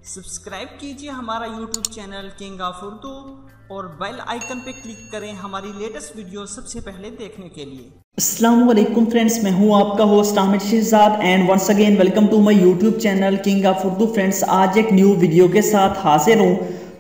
Subscribe कीजिए हमारा YouTube channel king of Urdu और बेल आइकन पे क्लिक करें हमारी लेटेस्ट वीडियो सबसे पहले देखने के लिए। अस्सलाम वालेकुम फ्रेंड्स, मैं हूं आपका host Aamir Shahzad and once again welcome to my YouTube channel king of Urdu. Friends, आज एक न्यू वीडियो के साथ हाजिर हूं।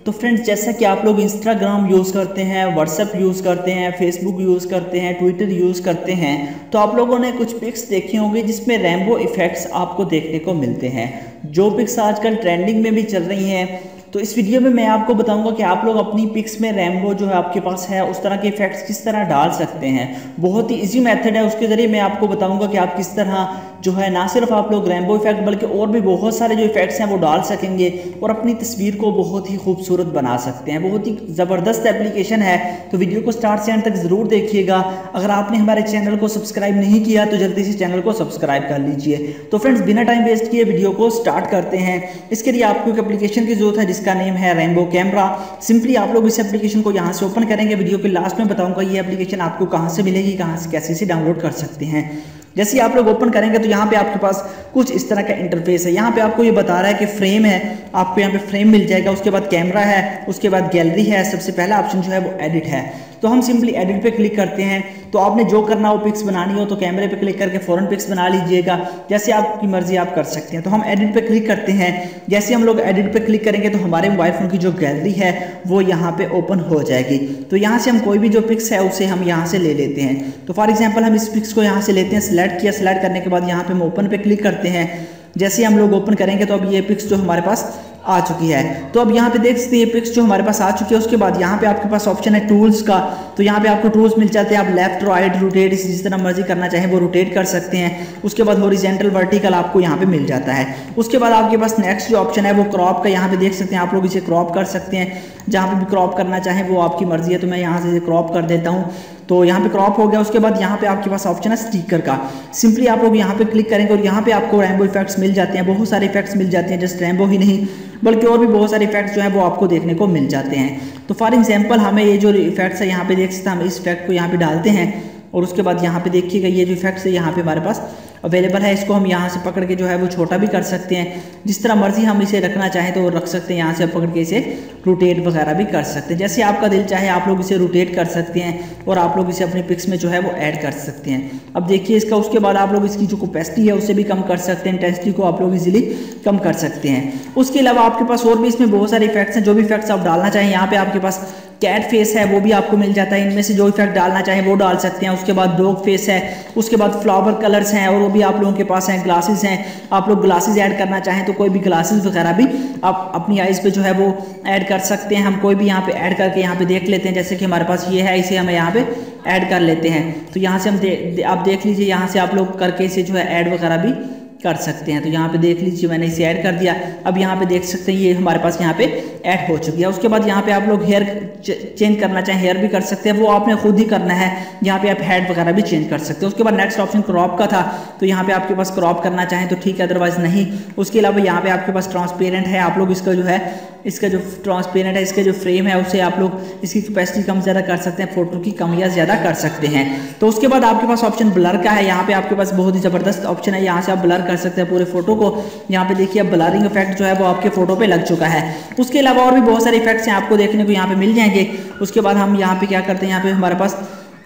तो फ्रेंड्स, जैसा कि आप लोग इंस्टाग्राम यूज़ करते हैं, व्हाट्सएप यूज़ करते हैं, फेसबुक यूज़ करते हैं, ट्विटर यूज़ करते हैं, तो आप लोगों ने कुछ पिक्स देखी होंगी जिसमें रेनबो इफेक्ट्स आपको देखने को मिलते हैं, जो पिक्स आजकल ट्रेंडिंग में भी चल रही हैं। तो इस वीडियो में मैं आपको बताऊंगा कि आप लोग अपनी पिक्स में रेनबो जो है आपके पास है उस तरह के इफेक्ट्स किस तरह डाल सकते हैं। बहुत ही इजी मेथड है, उसके ज़रिए मैं आपको बताऊंगा कि आप किस तरह जो है ना सिर्फ आप लोग रेनबो इफेक्ट बल्कि और भी बहुत सारे जो इफेक्ट्स हैं वो डाल सकेंगे और अपनी तस्वीर को बहुत ही खूबसूरत बना सकते हैं। बहुत ही ज़बरदस्त एप्लीकेशन है, तो वीडियो को स्टार्ट से एंड तक ज़रूर देखिएगा। अगर आपने हमारे चैनल को सब्सक्राइब नहीं किया तो जल्दी से चैनल को सब्सक्राइब कर लीजिए। तो फ्रेंड्स, बिना टाइम वेस्ट किए वीडियो को स्टार्ट करते हैं। इसके लिए आपको एक एप्लीकेशन की जरूरत है जिसका नेम है रेनबो कैमरा। सिंपली आप लोग इस एप्लीकेशन को यहाँ से ओपन करेंगे। वीडियो के लास्ट में बताऊंगा ये एप्लीकेशन आपको कहाँ से मिलेगी, कहाँ से कैसे से डाउनलोड कर सकते हैं। जैसे ही आप लोग ओपन करेंगे तो यहाँ पे आपके पास कुछ इस तरह का इंटरफेस है। यहाँ पे आपको ये बता रहा है कि फ्रेम है, आपको यहाँ पे फ्रेम मिल जाएगा। उसके बाद कैमरा है, उसके बाद गैलरी है, सबसे पहला ऑप्शन जो है वो एडिट है। तो हम सिंपली एडिट पे क्लिक करते हैं। तो आपने जो करना हो, पिक्स बनानी हो तो कैमरे पे क्लिक करके फ़ौरन पिक्स बना लीजिएगा, जैसे आपकी मर्जी आप कर सकते हैं। तो हम एडिट पे क्लिक करते हैं। जैसे हम लोग एडिट पे क्लिक करेंगे तो हमारे मोबाइल फ़ोन की जो गैलरी है वो यहाँ पे ओपन हो जाएगी। तो यहाँ से हम कोई भी जो पिक्स है उसे हम यहाँ से ले लेते हैं। तो फॉर एग्जाम्पल हम इस पिक्स को यहाँ से लेते हैं, सिलेक्ट किया, सिलेक्ट करने के बाद यहाँ पे हम ओपन पे क्लिक करते हैं। जैसे हम लोग ओपन करेंगे तो अब ये पिक्स जो हमारे पास आ चुकी है। तो अब यहाँ पे देख सकते हैं ये पिक्स जो हमारे पास आ चुकी है। उसके बाद यहाँ पे आपके पास ऑप्शन है टूल्स का, तो यहाँ पे आपको टूल्स मिल जाते हैं। आप लेफ्ट राइट रोटेट जिस तरह मर्जी करना चाहें वो रोटेट कर सकते हैं। उसके बाद हॉरिजॉन्टल वर्टिकल आपको यहाँ पे मिल जाता है। उसके बाद आपके पास नेक्स्ट जो ऑप्शन है वो क्रॉप का, यहाँ पे देख सकते हैं आप लोग इसे क्रॉप कर सकते हैं। जहाँ पे भी क्रॉप करना चाहें वो आपकी मर्जी है। तो मैं यहाँ से क्रॉप कर देता हूँ, तो यहाँ पे क्रॉप हो गया। उसके बाद यहाँ पे आपके पास ऑप्शन है स्टिकर का। सिंपली आप लोग यहाँ पे क्लिक करेंगे और यहाँ पे आपको रेनबो इफेक्ट्स मिल जाते हैं। बहुत सारे इफेक्ट्स मिल जाते हैं, जस्ट रेनबो ही नहीं बल्कि और भी बहुत सारे इफेक्ट्स जो है वो आपको देखने को मिल जाते हैं। तो फॉर एग्जांपल हमें ये जो इफेक्ट्स है यहाँ पे देख सकते हैं, हम इस इफेक्ट को यहाँ पे डालते हैं और उसके बाद यहाँ पे देखिएगा ये जो इफेक्ट्स है यहाँ पे हमारे पास अवेलेबल है। इसको हम यहाँ से पकड़ के जो है वो छोटा भी कर सकते हैं, जिस तरह मर्जी हम इसे रखना चाहें तो रख सकते हैं। यहाँ से पकड़ के इसे रोटेट वगैरह भी कर सकते हैं, जैसे आपका दिल चाहे आप लोग इसे रोटेट कर सकते हैं और आप लोग इसे अपनी पिक्स में जो है वो ऐड कर सकते हैं। अब देखिए इसका, उसके बाद आप लोग इसकी जो कैपेसिटी है उसे भी कम कर सकते हैं, इंटेंसिटी को आप लोग इजीली कम कर सकते हैं। उसके अलावा आपके पास और भी इसमें बहुत सारे इफेक्ट्स हैं। जो भी इफेक्ट्स आप डालना चाहें, यहाँ पे आपके पास कैट फेस है वो भी आपको मिल जाता है। इनमें से जो इफेक्ट डालना चाहें वो डाल सकते हैं। उसके बाद डॉग फेस है, उसके बाद फ्लावर कलर्स हैं और वो भी आप लोगों के पास हैं। ग्लासेस हैं, आप लोग ग्लासेस ऐड करना चाहें तो कोई भी ग्लासेस वगैरह भी आप अपनी आइज़ पे जो है वो ऐड कर सकते हैं। हम कोई भी यहाँ पे ऐड करके यहाँ पे देख लेते हैं, जैसे कि हमारे पास ये है, इसे हम यहाँ पे ऐड कर लेते हैं। तो यहाँ से हम आप देख लीजिए, यहाँ से आप लोग करके इसे जो है ऐड वगैरह भी कर सकते हैं। तो यहाँ पे देख लीजिए मैंने इसे ऐड कर दिया। अब यहाँ पे देख सकते हैं ये हमारे पास यहाँ पे ऐड हो चुकी है। उसके बाद यहाँ पे आप लोग हेयर चेंज करना चाहें हेयर भी कर सकते हैं, वो आपने खुद ही करना है। यहाँ पे आप हेड वगैरह भी चेंज कर सकते हैं। उसके बाद नेक्स्ट ऑप्शन क्रॉप का था, तो यहाँ पे आपके पास क्रॉप करना चाहें तो ठीक है, अदरवाइज नहीं। उसके अलावा यहाँ पे आपके पास ट्रांसपेरेंट है, आप लोग इसका जो है इसका जो ट्रांसपेरेंट है, इसका जो फ्रेम है उसे आप लोग इसकी कैपेसिटी कम ज़्यादा कर सकते हैं, फोटो की कम या ज़्यादा कर सकते हैं। तो उसके बाद आपके पास ऑप्शन ब्लर का है। यहाँ पे आपके पास बहुत ही ज़बरदस्त ऑप्शन है, यहाँ से आप ब्लर कर सकते हैं पूरे फोटो को। यहाँ पे देखिए अब ब्लरिंग इफेक्ट जो है वो आपके फोटो पे लग चुका है। उसके अलावा और भी बहुत सारे इफेक्ट्स हैं आपको देखने को यहाँ पे मिल जाएंगे। उसके बाद हम यहाँ पे क्या करते हैं, यहाँ पे हमारे पास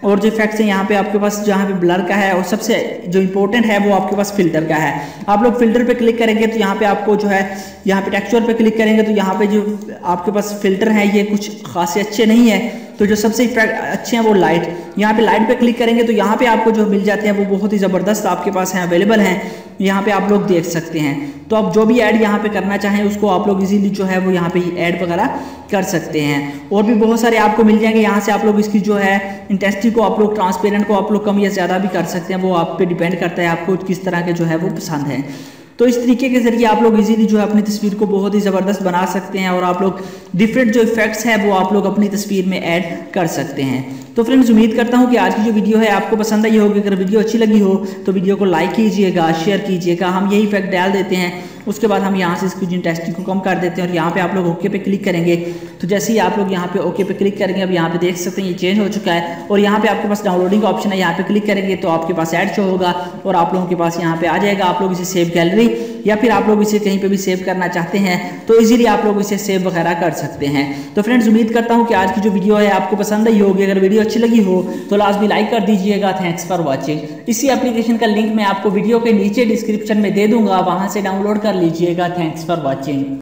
और जो इफेक्ट्स हैं यहाँ पे आपके पास जहाँ पे ब्लर का है और सबसे जो इंपॉर्टेंट है वो आपके पास फिल्टर का है। आप लोग फिल्टर पे क्लिक करेंगे तो यहाँ पे आपको जो है यहाँ पे टेक्सचर पे क्लिक करेंगे तो यहाँ पे जो आपके पास फिल्टर है ये कुछ खासे अच्छे नहीं है। तो जो सबसे इफेक्ट अच्छे हैं वो लाइट, यहाँ पे लाइट पे क्लिक करेंगे तो यहाँ पे आपको जो मिल जाते हैं वो बहुत ही ज़बरदस्त आपके पास हैं, अवेलेबल हैं। यहाँ पे आप लोग देख सकते हैं। तो आप जो भी ऐड यहाँ पे करना चाहें उसको आप लोग इजीली जो है वो यहाँ पे ऐड वगैरह कर सकते हैं। और भी बहुत सारे आपको मिल जाएंगे। यहाँ से आप लोग इसकी जो है इंटेंसिटी को आप लोग, ट्रांसपेरेंट को आप लोग कम या ज़्यादा भी कर सकते हैं, वो आप पे डिपेंड करता है आपको किस तरह के जो है वो पसंद है। तो इस तरीके के जरिए आप लोग इजीली जो है अपनी तस्वीर को बहुत ही ज़बरदस्त बना सकते हैं और आप लोग डिफरेंट जो इफेक्ट्स हैं वो आप लोग अपनी तस्वीर में ऐड कर सकते हैं। तो फ्रेंड्स, उम्मीद करता हूँ कि आज की जो वीडियो है आपको पसंद आई होगी। अगर वीडियो अच्छी लगी हो तो वीडियो को लाइक कीजिएगा, शेयर कीजिएगा। हम यही इफेक्ट डाल देते हैं, उसके बाद हम यहाँ से इसकी इंटेंसिटी को कम कर देते हैं और यहाँ पे आप लोग ओके पे क्लिक करेंगे। तो जैसे ही आप लोग यहाँ पे ओके पे क्लिक करेंगे, अब यहाँ पे देख सकते हैं ये चेंज हो चुका है और यहाँ पे आपके पास डाउनलोडिंग का ऑप्शन है। यहाँ पे क्लिक करेंगे तो आपके पास ऐड शो होगा और आप लोगों के पास यहाँ पे आ जाएगा। आप लोग इसे सेव गैलरी या फिर आप लोग इसे कहीं पे भी सेव करना चाहते हैं तो इजीली आप लोग इसे सेव वगैरह कर सकते हैं। तो फ्रेंड्स उम्मीद करता हूँ कि आज की जो वीडियो है आपको पसंद आई होगी। अगर वीडियो अच्छी लगी हो तो लाजमी लाइक कर दीजिएगा। Thanks for watching. इसी एप्लीकेशन का लिंक मैं आपको वीडियो के नीचे डिस्क्रिप्शन में दे दूंगा, वहां से डाउनलोड कर लीजिएगा। Thanks for watching.